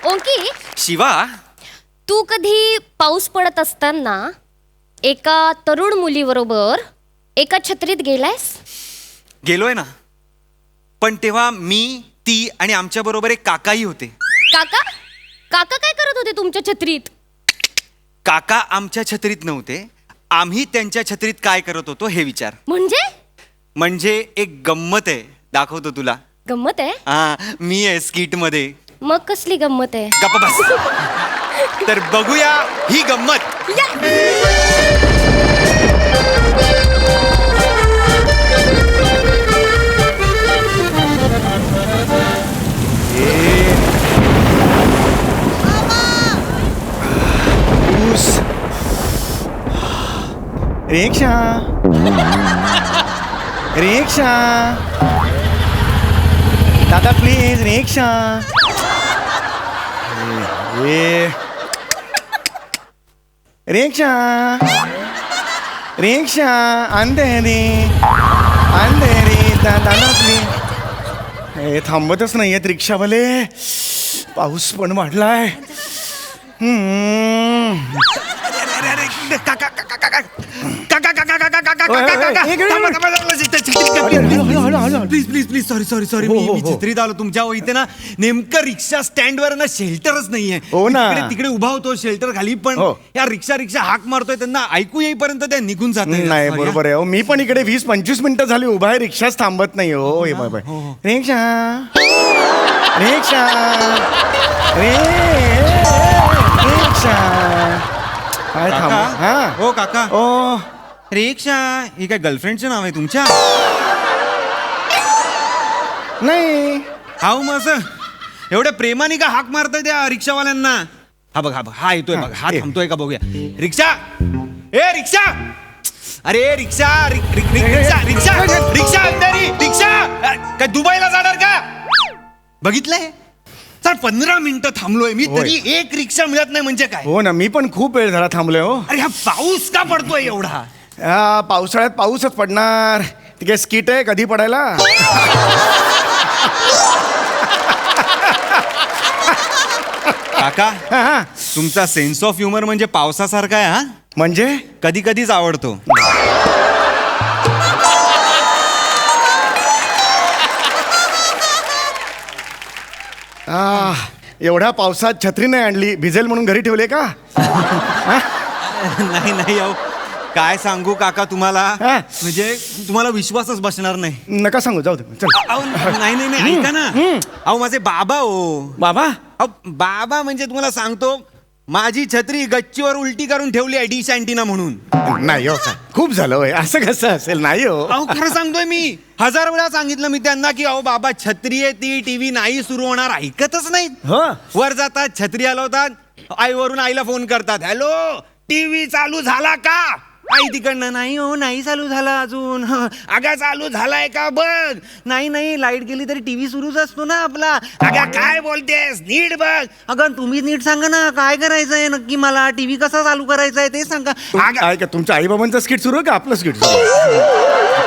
ओंकी, शिवा, तू कधी पाऊस पडत असताना एका तरुण मुलीबरोबर एका छत्रीत गेलायस? गेलोय ना. पण तेव्हा मी, ती आणि आमच्या बरोबर एक काकाही होते. काका काका काय करत होते तुमच्या छत्रीत? काका आमच्या छत्रीत नव्हते. आम्ही त्यांच्या छत्रीत काय करत होतो हे विचार. म्हणजे एक गंमत आहे, दाखवतो तुला. गंमत आहे? हा, मी आहे स्किट मध्ये. मग कसली गंमत आहे? गप्प बस. तर बघूया ही गंमत. रिक्षा रिक्षा दादा प्लीज रिक्षा. रिक्षा रिक्षा अंधेरी अंधेरी दादा प्लीज. हे थांबतच नाही आहेत रिक्षावाले. पाऊस पण वाढलाय. Please please please sorry sorry मी छत्रीत आलो तुमच्या इथे ना. नेमकं रिक्षा स्टँड वर ना शेल्टरच नाहीये. हो ना. तिकडे उभा होतो शेल्टर खाली, पण या रिक्षा हाक मारतोय त्यांना ऐकू येईपर्यंत त्या निघून जात नाही. बरोबर आहे. मी पण इकडे 20-25 मिनिटं झाली उभा आहे. रिक्षाच थांबत नाही. हो हे बाय रिक्षा रिक्षा रिक्षा. काय थांब. हा हो काका. ओ रिक्षा ही काय गर्लफ्रेंडचं नाव आहे तुमच्या? नाही. हा मग असं एवढ्या प्रेमाने का हाक मारताय त्या रिक्षावाल्यांना? हा बघ हा येतोय बघ. हा थांबतोय का बघूया. रिक्षा ए रिक्षा. अरे रिक्षा रिक्षा रिक्षा रिक्षा रिक्षा काय दुबईला जाणार का? बघितलंय सर 15 मिनिटं थांबलोय मी तरी एक रिक्षा मिळत नाही म्हणजे काय? हो ना, मी पण खूप वेळ झाला थांबलोय. हो अरे हा पाऊस का पडतोय एवढा? पावसाळ्यात पाऊसच पडणार. ती काय स्किट आहे कधी पडायला? काका तुमचा सेन्स ऑफ ह्युमर म्हणजे पावसासारखा आहे. हा म्हणजे कधी कधीच आवडतो. एवढ्या पावसात छत्री नाही आणली, भिजेल म्हणून घरी ठेवले का? नाही अहो काय सांगू काका तुम्हाला, म्हणजे तुम्हाला विश्वासच बसणार नाही. नका सांगू, जाऊ दे. चल. नाही ऐका ना. अहो माझे बाबा हो. बाबा? बाबा म्हणजे तुम्हाला सांगतो, माझी छत्री गच्चीवर उलटी करून ठेवली आहे डिश अँटिना म्हणून. नाही हो, खूप झालं होय. असं कसं असेल? नाही हो. अहो खरं सांगतोय मी. 1000 वेळा सांगितलं मी त्यांना की अहो बाबा छत्री आहे ती, टीव्ही नाही सुरू होणार. ऐकतच नाहीत. वर जातात, छत्री हलवतात, आईवरून आईला फोन करतात, हॅलो टीव्ही चालू झाला का? आई तिकडनं नाही हो नाही चालू झाला अजून. अगं चालू झालाय का बघ. नाही लाईट गेली तरी टीव्ही सुरूच असतो ना आपला. अगं काय बोलतेस, नीट बघ. अगं तुम्ही नीट सांगा ना काय करायचंय नक्की, मला टीव्ही कसा चालू करायचा आहे ते सांगा. का तुमच्या आई बाबांचं स्किट सुरू आहे का आपलं स्किट सुरू?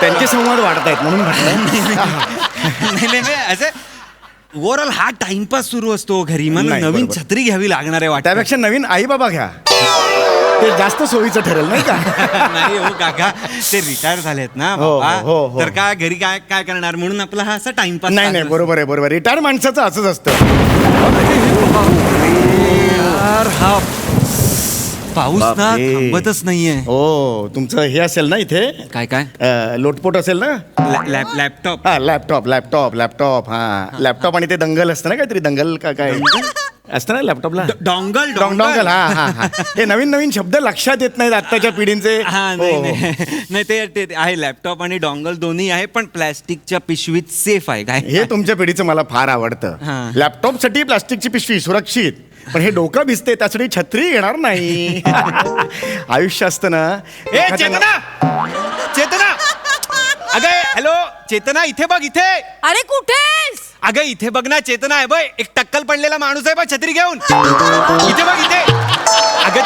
त्यांचे संवाद वाढतायत म्हणून नाही असं ओव्हरऑल हा टाइमपास सुरू असतो घरी. मला नवीन छत्री घ्यावी लागणार आहे वाटतं. त्यापेक्षा नवीन आई बाबा घ्या, ते जास्त सोयीचं ठरेल नाही का? नाही हो काका, ते रिटायर झालेत ना बाबा. तर काय घरी काय करणार म्हणून आपला हा असा टाइमपास. नाही बरोबर आहे. रिटायर माणसाचं असंच असतं. हा पाऊस ना थांबतच नाहीये. हो तुमचं हे असेल ना इथे काय लोटपोट असेल ना. लॅपटॉप. हा लॅपटॉप. हा लॅपटॉप आणि ते दंगल असतं ना, काहीतरी दंगल काय असतं ना लॅपटॉपला. डॉंगल. हा हे नवीन शब्द लक्षात येत नाहीत आत्ताच्या पिढींचे. नाही ते आहे लॅपटॉप आणि डॉंगल दोन्ही आहे, पण प्लॅस्टिकच्या पिशवीत सेफ आहे. काय हे तुमच्या पिढीचं मला फार आवडतं. लॅपटॉप साठी प्लास्टिकची पिशवी सुरक्षित, पण हे डोकं भिजते त्यासाठी छत्री येणार नाही. आयुष्य असतं ना. चेतना अगं हॅलो चेतना, इथे बघ इथे. अरे कुठेस? अगं इथे बघ ना चेतना आहे बघ, एक टक्कल पडलेला माणूस आहे बघ छत्री घेऊन. इथे बघ इथे. अगं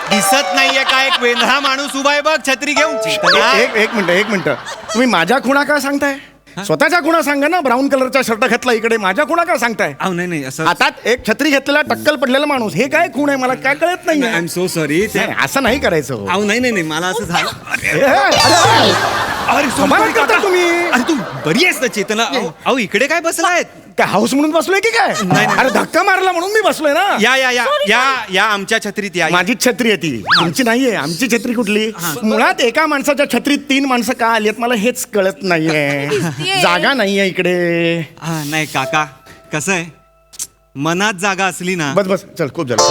दिसत नाहीये का एक वेंधळा माणूस उभा आहे बघ छत्री घेऊन. एक मिनिट तुम्ही माझ्या खुणा का सांगताय? स्वतःच्या खुणा सांगा ना. ब्राऊन कलरचा शर्ट घातला इकडे, माझ्या खुणा काय सांगताय? अहो नाही असं हातात एक छत्री घेतलेला टक्कल पडलेला माणूस, हे काय खूण आहे मला काय कळत नाही. I am so sorry. असं नाही करायचं हो. अहो नाही मला असं झालं. अरे समाधान करता तुम्ही. अरे तू बरी आहेस ना चेतना? अहो इकडे काय बसलायत? काय हाऊस म्हणून बसलोय की काय? नाही. अरे धक्का मारला म्हणून मी बसलोय ना. या आमच्या छत्रीत या. माझीच छत्री आहे ती, तुमची नाहीये. आमची छत्री कुठली? मुळात एका माणसाच्या छत्रीत 3 माणसं का आली आहेत मला हेच कळत नाहीये. जागा नाहीये इकडे. नाही काका, कसं आहे, मनात जागा असली ना. बस चल, खूप झालं.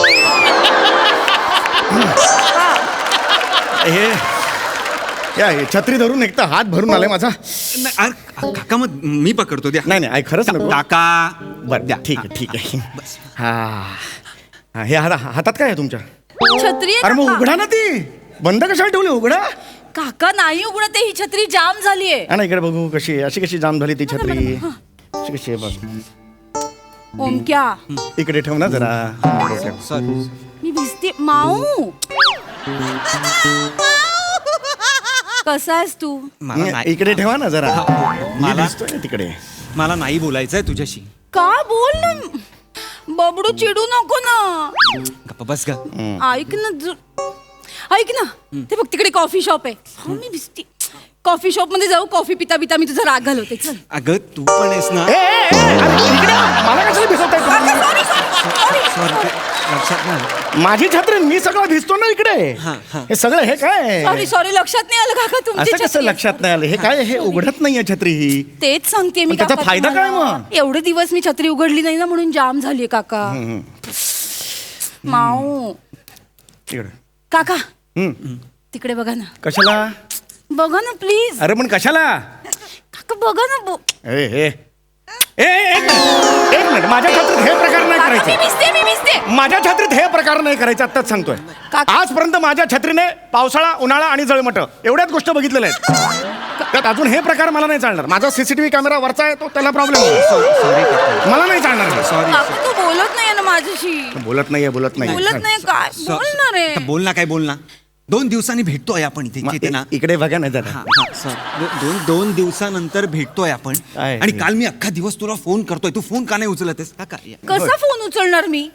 हे छत्री धरून एक तर हात भरून आलाय माझा. काका मग मी पकडतो. द्या. नाही खरंच नको. काका बरं द्या. ठीक आहे. हा हे हातात काय आहे तुमच्या? छत्री आहे अरे मग काका. उघडा ना ती. बंद कशाला ठेवली? उघडा. काका नाही उघडत आहे, ही छत्री जाम झालीये. हा ना, इकडे बघू कशी अशी कशी जाम झाली ती छत्री. अशी कशी आहे बघ. ओमक्या इकडे ठेव ना जरा. सॉरी. मी भिजते. माऊ कसा आहेस तू? मला नाही इकडे ठेवा ना जरा. मी मला- दिसतोय ना तिकडे. मला नाही बोलायचंय तुझ्याशी. का बोल ना. बबडू चिडू नको ना. गप्पा बस ग. ऐक ना ते बघ तिकडे कॉफी शॉप आहे. हो मी भिजते. कॉफी शॉप मध्ये जाऊ, कॉफी पिता पिता मी तुझा राग घालवते. चल. अगं तू पण आहेस ना. अरे इकडे मला कशाला भिजवताय तुम्ही? सॉरी लक्षात नाही. माझी छत्री, मी सगळं भिजतो ना इकडे. हे सगळं हे काय? सॉरी लक्षात नाही आलं काका तुमची असं कसं छत्री. लक्षात नाही आलं? हे काय? हे उघडत नाहीये छत्री ही. तेच सांगते मी पण त्याचा काका फायदा काय तुम्हाला. मग? एवढे दिवस मी छत्री उघडली नाही ना म्हणून जाम झालीये काका. माऊ इकडे. काका तिकडे बघा ना. कशाला? बघा ना प्लीज. अरे पण कशाला? काका बघा ना. एक मिनिट. माझ्या छत्रीत हे प्रकार नाही काका मी करायचे. भिजते. माझ्या छत्रीत हे प्रकार नाही करायचे. आत्ताच सांगतोय. काका- आजपर्यंत माझ्या छत्रीने पावसाळा, उन्हाळा आणि जळमट एवढ्याच गोष्ट बघितलेल्या आहेत. त्यात अजून हे प्रकार मला नाही चालणार. माझा सीसीटीव्ही कॅमेरा वरचा आहे तो, त्याला प्रॉब्लेम मला नाही चालणार. सॉरी. काका तू बोलत नाहीये ना माझ्याशी. बोलत नाहीये. बोलत नाही काय बोलणार आहे. बोल ना. 2 दिवसांनी भेटतोय आपण इथे चेतना. इकडे बघा ना जरा. दोन दिवसानंतर भेटतोय आपण. आहे. आणि काल मी अख्खा दिवस तुला फोन करतोय, तू फोन का नाही उचलत आहेस? काका या. कसा फोन उचलणार मी?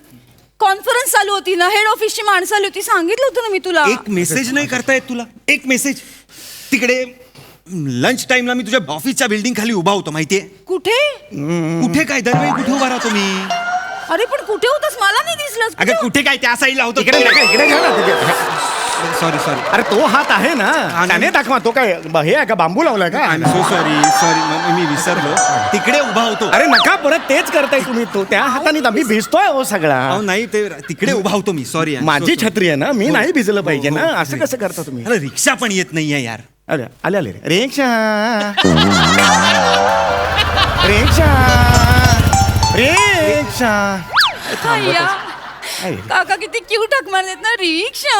कॉन्फरन्स चालू होती ना, हेड ऑफिसची माणसं आली होती, सांगितलं होतं ना मी तुला. एक मेसेज नाही करता येत तुला? एक मेसेज. तिकडे लंच टाइमला मी तुझ्या ऑफिसच्या बिल्डिंग खाली उभा होतो, माहितीये? कुठे काय दरवेळी कुठे उभा राहतो मी? अरे पण कुठे होतास मला नाही दिसलास. अगं कुठे काय, त्या साईडला होतो. इकडे घ्या ना. सॉरी. अरे तो हात आहे ना, त्याने दाखवा. तो काय हे आहे का? बांबू लावलाय का? आय एम सो सॉरी मी विसरलो. तिकडे उभा होतो. अरे नका परत तेच करताय तुम्ही. तो त्या हाताने मी भिजतोय हो सगळा. अहो नाही, ते तिकडे उभा होतो मी. सॉरी. माझी छत्री आहे ना, मी नाही भिजलं पाहिजे ना. असं कसं करता तुम्ही? अरे रिक्षा पण येत नाहीये यार. अरे आले रिक्षा. काका किती क्यूट हाक मारलेत ना. रिक्षा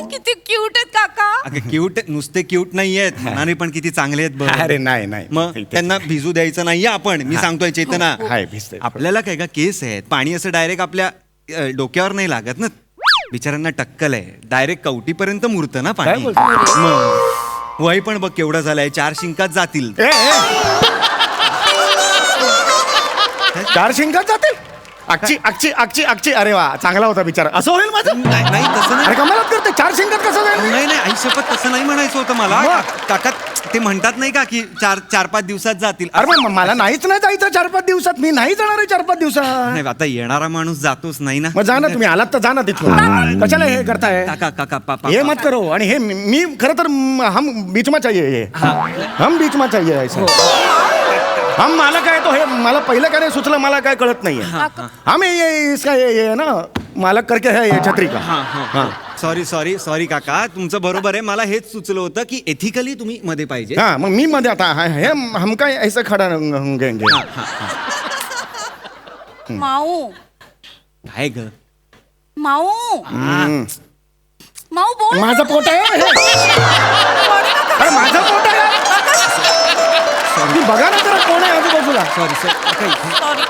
किती क्यूट आहेत काका. अगं क्यूट नुसते क्यूट नाहीयेत, मनाने पण किती चांगले आहेत बघ. अरे नाही मग त्यांना भिजू द्यायचं नाहीये आपण. मी सांगतोय चेतना, हाय भिजते. आपल्याला काय का केस आहेत, पाणी असं डायरेक्ट आपल्या डोक्यावर नाही लागत ना. बिचाऱ्यांना टक्कल आहे, डायरेक्ट कवटीपर्यंत मुरतं ना काय पाणी. बोलतो? मग वय पण बघ केवढं झालंय, 4 शिंकात जातील. 4 शिंगात जातील. अक्षी. अरे वा, चांगला होता बिचारा. असं होईल माझं? नाही तसं अरे नाही. कमालात करते. 4 शिंगात कसं जाईल? नाही आई शपथ तसं नाही म्हणायचं होतं मला. मग? काका ते म्हणतात नाही का की 4-5 दिवसात जातील. अरे मग मला नाहीच नाही जायचं 4-5 दिवसात. मी नाही जाणार आहे 4-5 दिवसात. नाही आता येणारा माणूस जातोच नाही ना. मग जा ना तुम्ही. आलात तर जा ना तिथून. कशाला हे करताय? काका पापा ये मत करो. आणि हे मी खरं तर हम बीच में चाहिए. हम बीच में चाहिए ऐसा. हम मला काय तो हे मला पहिलं काय सुचलं, मला काय कळत नाहीये. हम ये इसका ये ना मालक करके है ये छत्री का. हाँ. सॉरी काका, तुमचं बरोबर आहे. मला हेच सुचलं होतं की एथिकली तुम्ही मध्ये पाहिजे. हाँ मग मी मध्ये आता हे हम काय ऐसा खड़ा होंगे. माऊ काय ग? माऊ बोल. माझं पोट आहे हे. अरे माझं पोट आहे. तुम्ही बघा ना जरा कोण आहे आजूबाजूला.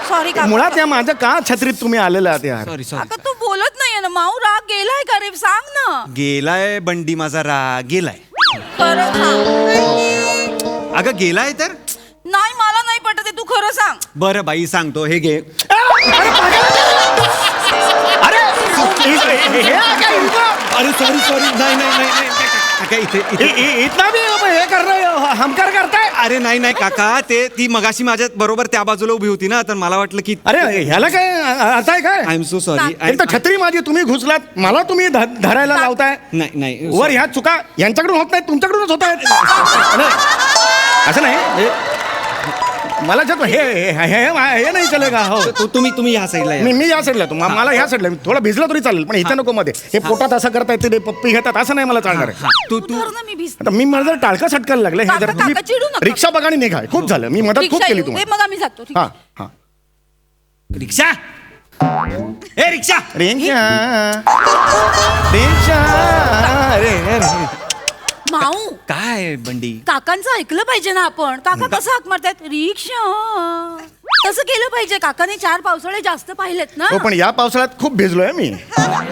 सॉरी काका. मुळात या माझ्या का छत्रीत तुम्ही आलेला आहात यार? सॉरी काका तू बोलत नाहीये ना. माऊ राग गेलाय का रे? सांग ना. गेलाय बंडी माझा राग गेलाय. खरं सांग. अगं गेलाय तर पटत आहे, तू खरं सांग. बरं बाई सांगतो, हे घे. अरे अरे सॉरी नाही काका, इतना भी हे कर रहे हो, हमकार करताय. अरे नाही काका, ती मगाशी माझ्या बरोबर त्या बाजूला उभी होती ना, तर मला वाटलं की अरे ह्याला काय अर्थ आहे काय? I am so sorry. एक तर छत्री माझी तुम्ही घुसलात, मला तुम्ही धरायला लावताय. नाही वर ह्या चुका यांच्याकडून होत नाही, तुमच्याकडूनच होत आहेत. असं नाही, मला जर हे नाही चलेगा. हो तुम्ही ह्या साईडला या. मी या साईडला, मला ह्या साईडला थोडा भिजला तरी चालेल, पण इथं नको मध्ये. हे पोटात असं करतायत, ते पप्पी घेतात, असं नाही मला चालणार आहे. तू तू धर ना, मी भिजते. आता मी मला जर टाळकं सटकायला लागलं, हे जर काका, तुम्ही काका, चिडू नका. रिक्षा बघा आणि निघा. खूप झालं, मी मदत खूप रिक्षा केली येऊ दे, तुम्हाला. मग आम्ही जातो. ठीक हा आहे. हा रिक्षा, ए रिक्षा. रिक्षा अरे माऊ, काय बंडी, काकांचं ऐकलं पाहिजे ना आपण. काका कसं हाक मारतात, रिक्षा, तसं केलं पाहिजे. काकाने 4 पावसाळे जास्त पाहिलेत ना. हो, पण या पावसाळ्यात खूप भिजलोय मी,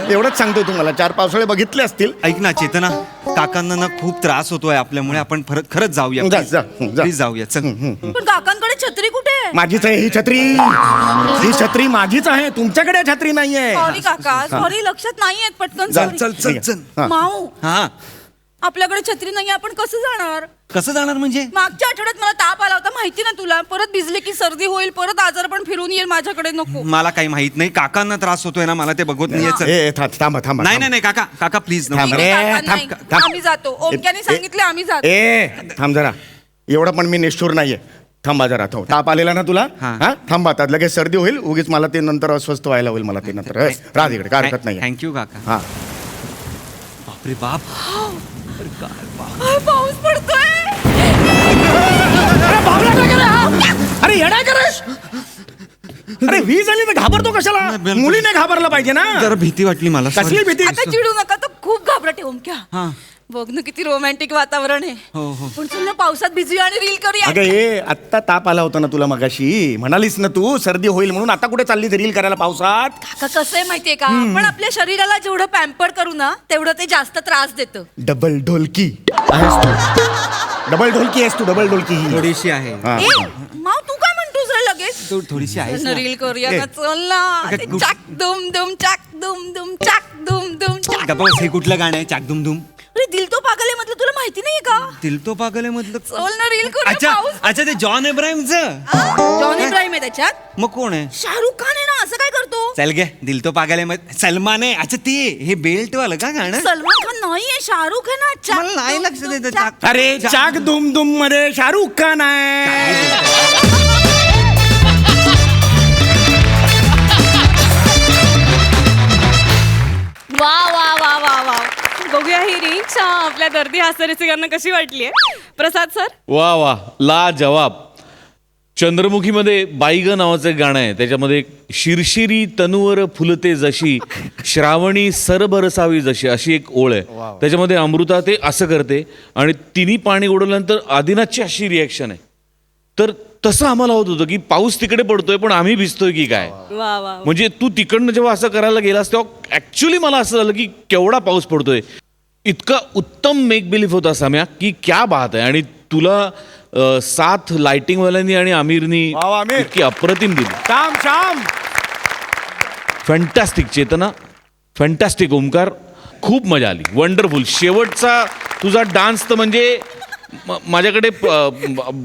एवढंच सांगतोय तुम्हाला. 4 पावसाळे बघितले असतील. ऐक ना चेतना, काकांना ना खूप त्रास होतोय आपल्यामुळे, आपण खरंच जाऊया. जा. प्लीज जाऊया, चल. पण काकांकडे छत्री कुठे आहे? माझीच आहे ही छत्री, ही छत्री माझीच आहे, तुमच्याकडे छत्री नाहीये. सॉरी काका, सॉरी, लक्षात नाहीयेत. पटकन जा, sorry. चल. हा. माऊ, हा, आपल्याकडे छत्री नाही, आपण कसं जाणार? कसं जाणार म्हणजे? मागच्या आठवड्यात मला ताप आला होता, माहिती ना तुला. परत भिजले की सर्दी होईल, परत आजार पण फिरून येईल माझ्याकडे. नको. मला काही माहित नाही, काकांना त्रास होतोय ना, मला ते बघवत नाहीये. चल. ए, थांबा थांबा. नाही काका प्लीज थांब ठीक रे, आहे, काका, थांब, नाही. थांब. आम्ही जातो. ओमक्याने सांगितले, आम्ही जातो. थांब जरा, एवढं पण मी निष्ठूर नाहीये. थांबा जरा, ताप आलेला ना तुला? हा. हा, थांबा, आता लगेच सर्दी होईल, उगीच मला ते नंतर अस्वस्थ व्हायला होईल. मला ते नंतर राज इकडे, काय हरकत नाही. थँक्यू काका. हा, बापरे बाप. पाऊस पडतोय. अरे येडा करस. अरे वीज आली तर घाबरतो कशाला? बिलकुल. मुलीने घाबरला पाहिजे ना. जरा भीती वाटली मला. कसली भीती? आता चिडू नका, तर खूप घाबरटे. ओमक्या, हा. बघ ना किती रोमॅन्टिक वातावरण आहे. हो. पण चल ना, पावसात भिजूया आणि रील करूया. अगं ये, आत्ता ताप आला होता ना तुला मगाशी, म्हणालीस ना तू सर्दी होईल म्हणून. आता कुठे चालली रील करायला पावसात? काका, कसं आहे माहितीये का, आपण आपल्या शरीराला जेवढं पॅम्पर करू ना, तेवढं ते जास्त त्रास देतं. डबल ढोलकी आहेस तू. डबल ढोलकी आहेस तू, डबल ढोलकी ही. थोडीशी आहे. हा. ए, माव, तू काय म्हणतोस रे लगेच? थोडीशी आहे ना. रील करूया ए. ना, चल ना. अगं, ते गुड. चाक दुम दुम, चाक दुम दुम, चाक दुम दुम, चाक. गप्पा बस, हे कुठलं गाणं आहे? चाक दुम दुम. अरे, दिल तो पागल है मधलं तुला माहिती नाहीये का? दिल तो पागल आहे मधलं. चल ना, रील करूया. अच्छा पाऊस. अच्छा, ते जॉन इब्राहिमचं. जॉन इब्राहिम आहे त्याच्यात. मग कोण आहे? शाहरुख खान आहे ना, असं काय करतो? चल गे, दिल तो पागल आहे. सलमान आहे. अच्छा, ते हे बेल्ट वालं का गाणं? सलमान खान नाहीये, शाहरुख आहे ना. चाक मला नाही दुम लक्ष दुम, देतं. चाक. चाक. अरे चाक दुम दुम मध्ये शाहरुख खान आहे. वा वा वा वा वा, बघूया ही रिक्षा आपल्या दर्दी हास्यरसिकांना कशी वाटली आहे. प्रसाद सर. वा वा, ला जवाब. चंद्रमुखीमध्ये बाईग नावाचं एक गाणं आहे, त्याच्यामध्ये शिरशिरी तनुवर फुलते जशी, श्रावणी सरबरसावी जशी, अशी एक ओळ आहे. त्याच्यामध्ये अमृता ते असं करते आणि तिन्ही पाणी उडवल्यानंतर आदिनाथची अशी रिॲक्शन आहे. तर तसं आम्हाला होत होतं की पाऊस तिकडे पडतोय पण आम्ही भिजतोय की काय. वा वा. म्हणजे तू तिकडनं जेव्हा असं करायला गेलास तेव्हा ऍक्च्युली मला असं झालं की केवढा पाऊस पडतोय. इतका उत्तम मेक बिलीफ होता सम्या की क्या बात आहे. आणि तुला साथ लाइटिंगवाल्यांनी आणि आमिरनी वा वा, आमिर. इतकी अप्रतिम दिली. श्याम फॅन्टॅस्टिक चेतना, फॅन्टॅस्टिक ओमकार, खूप मजा आली. वंडरफुल. शेवटचा तुझा डान्स तर म्हणजे माझ्याकडे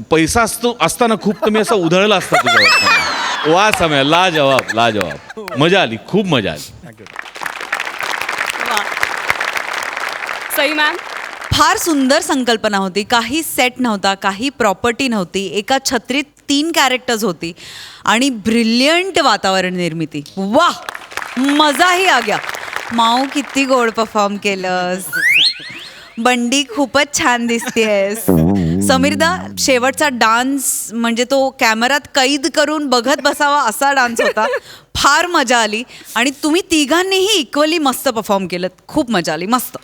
पैसा असताना खूप तर मी असा उधळला असता तुझ्यावर. वा सम्या, ला जवाब, ला जवाब. मजा आली, खूप मजा आली. वा. सई मॅम. फार सुंदर संकल्पना होती. काही सेट नव्हता, काही प्रॉपर्टी नव्हती, एका छत्रीत 3 कॅरेक्टर्स होती आणि ब्रिलियंट वातावरण निर्मिती. वा, मजाही आ गया. माऊ, किती गोड परफॉर्म केलंस. बंडी, खूपच छान दिसतेस. समीरदा, शेवटचा डान्स म्हणजे तो कॅमेऱ्यात कैद करून बघत बसावा असा डान्स होता. फार मजा आली आणि तुम्ही तिघांनीही इक्वली मस्त परफॉर्म केलं. खूप मजा आली. मस्त.